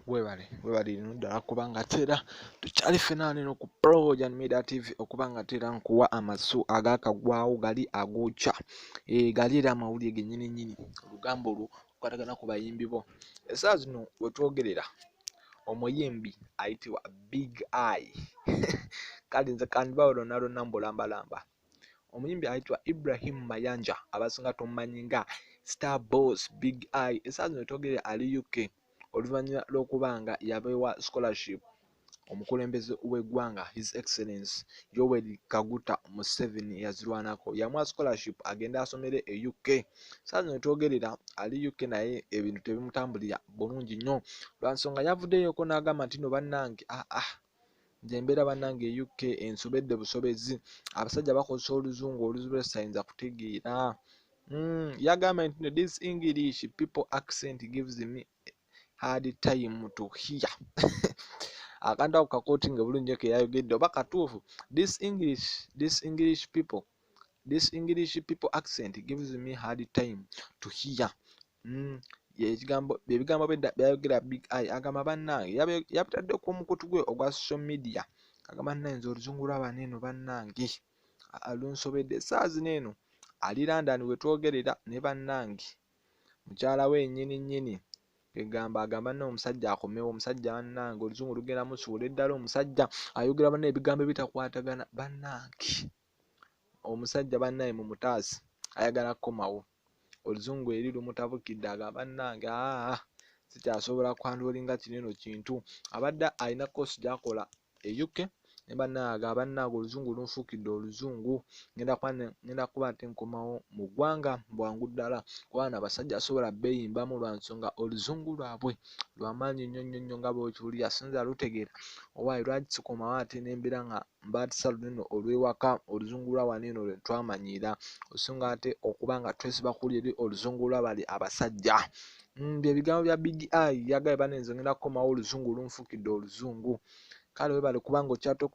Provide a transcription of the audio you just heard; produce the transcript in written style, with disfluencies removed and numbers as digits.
webale ino ddala kubanga tera tukyali ffenna neno ku Projan Media TV okubanga tera nkuwa amasu agakagwawo gali agokya gali era amawulire gennyini olugambo olwo okukwatagana ku bayimbi bo. Essaawa zino wetwogerera omuyimbi ayitibwa Big Eye kale nze kandibawo lonna mbulambalamba. Omuyimbi ayitibwa Ibrahim Mayanja abasinga tumumanyi nga Star Boss Big Eye. Essaawa zino wetwogerera ali UK oluvannyuma lw'okubanga yabeewa scholarship omukulembeze w'eggwanga His Excellency Yoweri Kaguta Museveni yazirwanako, yamuwa scholarship agende asomere e UK. Essaawa zino wetwogerera ali UK naye ebintu tebimutambulira bulungi nnyo lwa nsonga yavuddeyoko n'agamba nti no bannange nze mbeera bannange e UK ensobedde busobezi, abasajja bakozesa oluzungu oluzibula sayinza kutegeera. Yagamba nti no this English people accent gives me hard time to hear. Akantu ako kakootinge bulungi ke yayogedde oba katuufu. This English people accent gives me hard time to hear. Ebigambo byayogera Big Eye agamba bannange yabitadde ku mukutu gwe ogwa social media agamba bannange nze oluzungu lw'abano eno bannange lunsobedde. Essaawa zino eno ali London wetwogerera ne bannange mukyala we nnyini agamba n'omusajja akomewo, omusajja bannange oluzungu lugenda musuula eddala, omusajja ayogera bannange ebigambo ebitakwatagana bannange, omusajja bannange mu mutaasi ayagala kukomawo, oluzungu eri lumutabukidde agamba bannange sikyasobola kwandolinga kineno kintu. Abadde alina kosi gy'akola e UK ne bannange bannange oluzungu lunfuukidde oluzungu, ngenda kuba nti nkomawo mu ggwanga bwangu ddala kubanga abasajja asobola beeyimbamu lwa nsonga oluzungu lwabwe lw'amaanyi nnyo nga bw'okiwulira sinza lutegeera. Owaaye lwaki sikomawo ate n'embeera nga mbaatisa luno olw'ewaka oluzungu lwa wano eno lwe twamanyiira osinga ate okuba nga twesiba kuwulira oluzungu lw'abali abasajja. Ebigambo bya Big Eye yagaye bannange nze ngenda kukomawo oluzungu lunfuukidde oluzungu. Kale webale kubanga okyatto